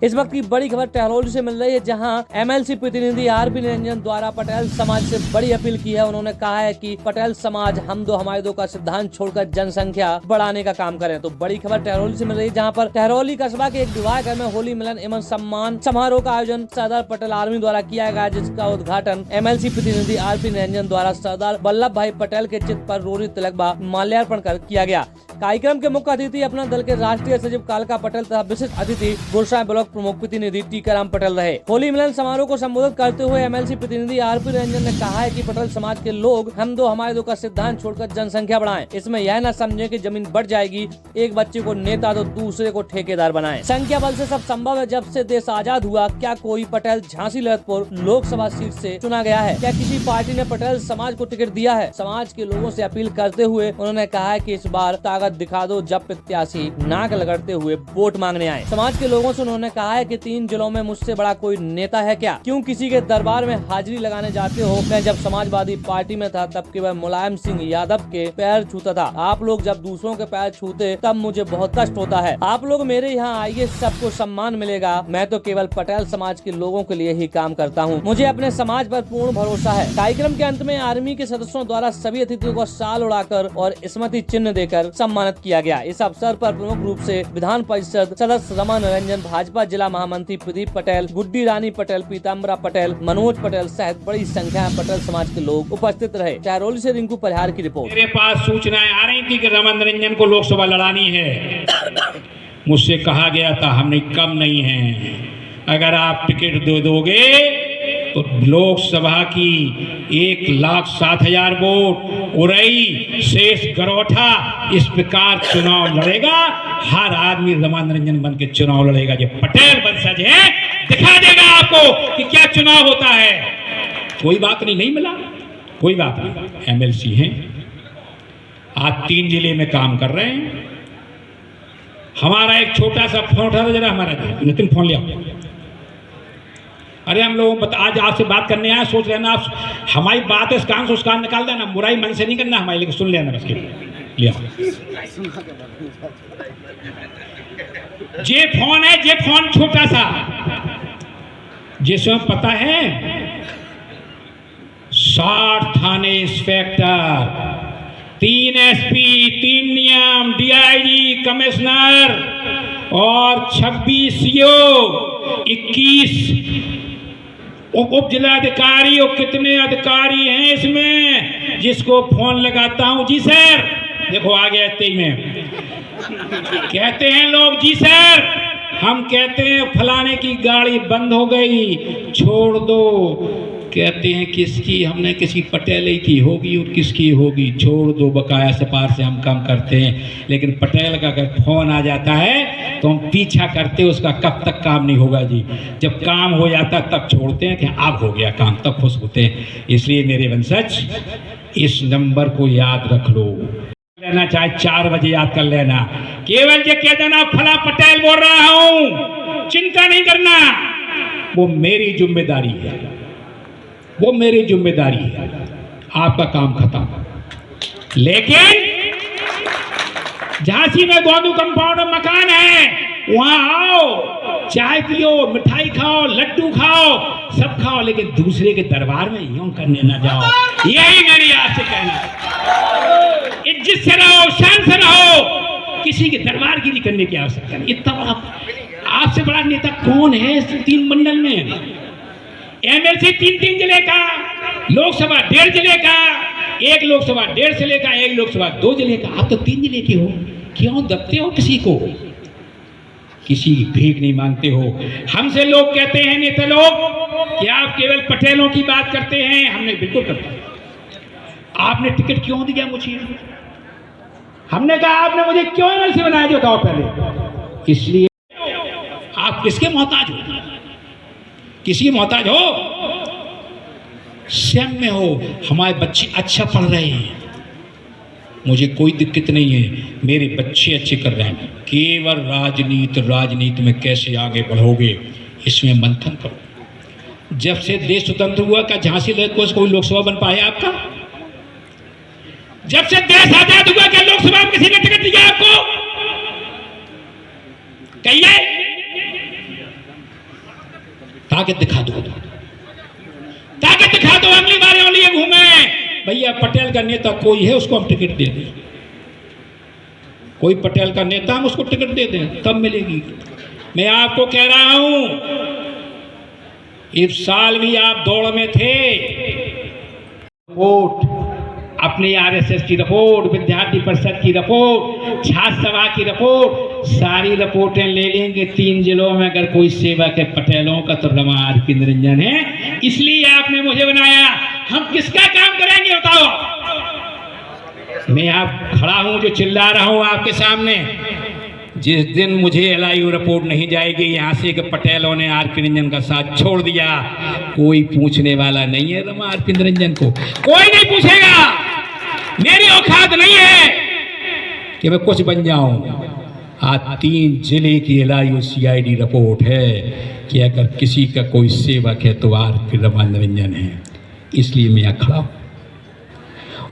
इस वक्त की बड़ी खबर टहरौली से मिल रही है, जहां एमएलसी प्रतिनिधि आरपी निरंजन द्वारा पटेल समाज से बड़ी अपील की है। उन्होंने कहा है कि पटेल समाज हम दो हमारे दो का सिद्धांत छोड़कर जनसंख्या बढ़ाने का काम करें। तो बड़ी खबर टहरौली से मिल रही है, जहां पर टहरौली कस्बा के एक विवाह घर में होली मिलन एवं सम्मान समारोह का आयोजन सरदार पटेल आर्मी द्वारा किया गया, जिसका उद्घाटन एमएलसी प्रतिनिधि आरपी निरंजन द्वारा सरदार वल्लभ भाई पटेल के चित्र पर रोरी तिलक व माल्यार्पण कर किया गया। कार्यक्रम के मुख्य अतिथि अपना दल के राष्ट्रीय सचिव कालका पटेल तथा विशिष्ट अतिथि गुरसाई ब्लॉक प्रमुख प्रतिनिधि टीकाराम पटेल रहे। होली मिलन समारोह को संबोधित करते हुए एमएलसी प्रतिनिधि आरपी निरंजन ने कहा है कि पटेल समाज के लोग हम दो हमारे दो का सिद्धांत छोड़कर जनसंख्या बढ़ाएं। इसमें यह न समझे कि जमीन बढ़ जाएगी, एक बच्चे को नेता तो दूसरे को ठेकेदार बनाएं। संख्या बल से सब संभव है। जब से देश आजाद हुआ, क्या कोई पटेल झांसी ललितपुर लोकसभा सीट से चुना गया है? क्या किसी पार्टी ने पटेल समाज को टिकट दिया है? समाज के लोगों से अपील करते हुए उन्होंने कहा है कि इस बार ताकत दिखा दो, जब प्रत्याशी नाक लगड़ते हुए वोट मांगने आए। समाज के लोगों से उन्होंने कहा है कि 3 जिलों में मुझसे बड़ा कोई नेता है क्या? क्यों किसी के दरबार में हाजिरी लगाने जाते हो? मैं जब समाजवादी पार्टी में था तब केवल मुलायम सिंह यादव के पैर छूता था। आप लोग जब दूसरों के पैर छूते तब मुझे बहुत कष्ट होता है। आप लोग मेरे यहाँ आइए, सबको सम्मान मिलेगा। मैं तो केवल पटेल समाज के लोगों के लिए ही काम करता हूँ। मुझे अपने समाज पर पूर्ण भरोसा है। कार्यक्रम के अंत में आर्मी के सदस्यों द्वारा सभी अतिथियों को शाल उड़ाकर और स्मृति चिन्ह देकर सम्मानित किया गया। इस अवसर पर प्रमुख रूप से विधान परिषद सदस्य रमा निरंजन, भाजपा जिला महामंत्री प्रदीप पटेल, गुड्डी रानी पटेल, पीताम्बरा पटेल, मनोज पटेल सहित बड़ी संख्या में पटेल समाज के लोग उपस्थित रहे। टहरौली से रिंकू परिहार की रिपोर्ट। मेरे पास सूचनाएं आ रही थी कि रमा निरंजन को लोकसभा लड़ानी है। मुझसे कहा गया था हमने कम नहीं है, अगर आप टिकट दे दोगे तो लोकसभा की 1,07,000 वोट उरई शेष गरौठा इस प्रकार चुनाव लड़ेगा। हर आदमी रमा निरंजन बन के चुनाव लड़ेगा। ये पटेल वंशज है, दिखा देगा आपको कि क्या चुनाव होता है। कोई बात नहीं मिला, कोई बात नहीं। एमएलसी हैं, आज 3 जिले में काम कर रहे हैं। हमारा एक छोटा सा फोन उठा दो जरा, हमारा नितिन फोन लिया। अरे हम लोग आज आपसे बात करने आए, सोच रहे ना आप हमारी बात इस कान से उस कान निकाल देना, बुराई मन से नहीं करना हमारी, लेकिन सुन लेना बस। लिया जे फोन है, जे फोन छोटा सा, जिसमें पता है 60 थाने इंस्पेक्टर, 3 एसपी, 3 नियम, डीआईजी, कमिश्नर और 26 सीओ, 21 उप जिलाधिकारी और कितने अधिकारी हैं इसमें। जिसको फोन लगाता हूं, जी सर, देखो आ गया इतने में कहते हैं लोग, जी सर, हम कहते हैं फलाने की गाड़ी बंद हो गई, छोड़ दो। कहते हैं किसकी? हमने किसी पटेल ही की होगी और किसकी होगी, छोड़ दो, बकाया सिपार से हम काम करते हैं। लेकिन पटेल का अगर फोन आ जाता है तो हम पीछा करते, उसका कब तक काम नहीं होगा जी। जब काम हो जाता तब छोड़ते हैं कि अब हो गया काम, तब खुश होते हैं। इसलिए मेरे वंशज, इस नंबर को याद रख लो, लेना चाहे 4 बजे याद कर लेना। केवल ये कह देना फला पटेल बोल रहा हूं, चिंता नहीं करना, वो मेरी जिम्मेदारी है, वो मेरी जिम्मेदारी है। आपका काम खत्म। लेकिन झांसी में गोदू कंपाउंड मकान है, वहां आओ, चाय पियो, मिठाई खाओ, लड्डू खाओ, सब खाओ, लेकिन दूसरे के दरबार में यूं करने ना जाओ। यही मेरी आपसे कहना है। इज्जत से रहो, शान से रहो, किसी के दरबार की नहीं करने की आवश्यकता नहीं। इतना बड़ा आपसे बड़ा नेता कौन है इस 3 मंडल में? एमएलसी 3 जिले का, लोकसभा 1.5 जिले का, एक लोकसभा 1.5 जिले का, एक लोकसभा 2 जिले का। आप तो 3 जिले के हो, क्यों दबते हो किसी को? किसी की भीख नहीं मांगते हो। हमसे लोग कहते हैं नेता लोग कि आप केवल पटेलों की बात करते हैं। हमने बिल्कुल करते। आपने टिकट क्यों दिया मुझे? हमने कहा आपने मुझे क्यों एमएलसी बनाया, जो बताओ पहले। इसलिए आप किसके मोहताज हो? किसी मोहताज हो? स्वयं में हो। हमारे बच्चे अच्छा पढ़ रहे हैं, मुझे कोई दिक्कत नहीं है, मेरे बच्चे अच्छे कर रहे हैं। केवल राजनीति में कैसे आगे बढ़ोगे, इसमें मंथन करो। जब से देश स्वतंत्र हुआ, क्या झांसी ललितपुर से कोई लोकसभा बन पाया आपका? जब से देश आजाद हुआ, क्या लोकसभा में किसी ने टिकट दिया आपको? कहिए। ताकत दिखा दो, ताकत दिखा दो, अगली बार लिए घूमे। भैया पटेल का नेता कोई है उसको हम टिकट दे दें, कोई पटेल का नेता हम उसको टिकट दे दें तब मिलेगी। मैं आपको कह रहा हूं इस साल भी आप दौड़ में थे, वोट अपनी आरएसएस की रिपोर्ट, विद्यार्थी परिषद की रिपोर्ट, छात्र सभा की रिपोर्ट, सारी रिपोर्टें ले लेंगे। 3 जिलों में अगर कोई सेवक है पटेलों का तो रमा आर.पी. निरंजन है। इसलिए आपने मुझे बनाया, हम किसका काम करेंगे बताओ। मैं आप खड़ा हूं जो चिल्ला रहा हूं आपके सामने। जिस दिन मुझे एलआईयू रिपोर्ट नहीं जाएगी यहाँ से कि पटेलों ने आर.पी. निरंजन का साथ छोड़ दिया, कोई पूछने वाला नहीं है रमा आर.पी. निरंजन को, कोई नहीं पूछेगा। मेरी औकात नहीं है कि मैं कुछ बन जाऊं। आज 3 जिले की एलआईयू सीआईडी रिपोर्ट है कि अगर किसी का कोई सेवक है तो आर.पी. रमा निरंजन है। इसलिए मैं यहाँ खड़ा हूं,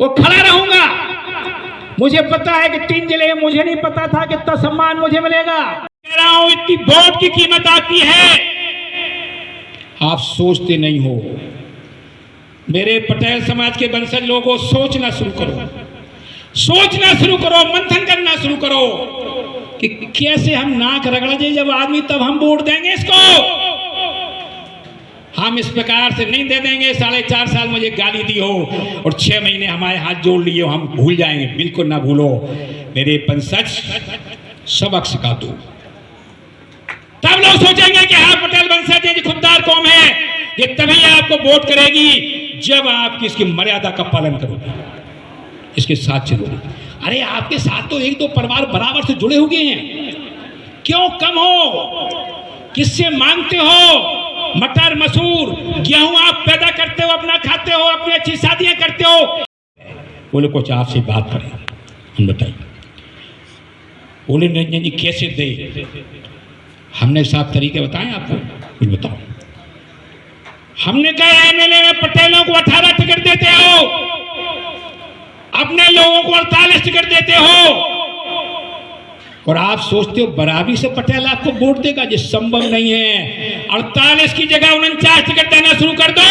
वो खड़ा रहूंगा। मुझे पता है कि 3 जिले, मुझे नहीं पता था कि इतना सम्मान मुझे मिलेगा। कह रहा हूं इतनी वोट की कीमत आती है, आप सोचते नहीं हो। मेरे पटेल समाज के वंशज लोगों, सोचना शुरू करो, सोचना शुरू करो, मंथन करना शुरू करो कि कैसे हम नाक रगड़ जाए जब आदमी, तब हम वोट देंगे इसको। हम इस प्रकार से नहीं दे देंगे 4.5 साल मुझे गाली दी हो और 6 महीने हमारे हाथ जोड़ लिए हो, हम भूल जाएंगे। बिल्कुल ना भूलो। मेरे वंशज सबक सिखा दो, तब लोग सोचेंगे कि हाँ पटेल वंशज है, खुददार कौम है। ये तभी आपको वोट करेगी जब आप इसकी मर्यादा का पालन करोगे, इसके साथ चलोगे। अरे आपके साथ तो 1-2 परिवार बराबर से जुड़े हुए हैं, क्यों कम हो? किससे मांगते हो? मटर मसूर गेहूं आप पैदा करते हो, अपना खाते हो, अपनी अच्छी शादियां करते हो। बोले कुछ आपसे बात करें, हम बताइए। बोले निरंजन जी कैसे दे? हमने साफ तरीके बताए आपको, कुछ बताओ। हमने कहा एमएलए में पटेलों को 18 टिकट देते हो, अपने लोगों को 48 टिकट देते हो, और आप सोचते हो बराबरी से पटेल आपको वोट देगा, जो संभव नहीं है। 48 की जगह 49 टिकट देना शुरू कर दो,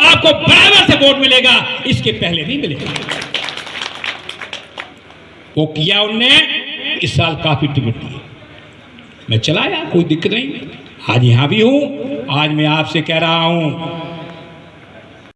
आपको बराबर से वोट मिलेगा, इसके पहले नहीं मिलेगा। वो किया उनने, इस साल काफी टिकट दिए, मैं चलाया, कोई दिक्कत नहीं। आज यहां भी हूं, आज मैं आपसे कह रहा हूं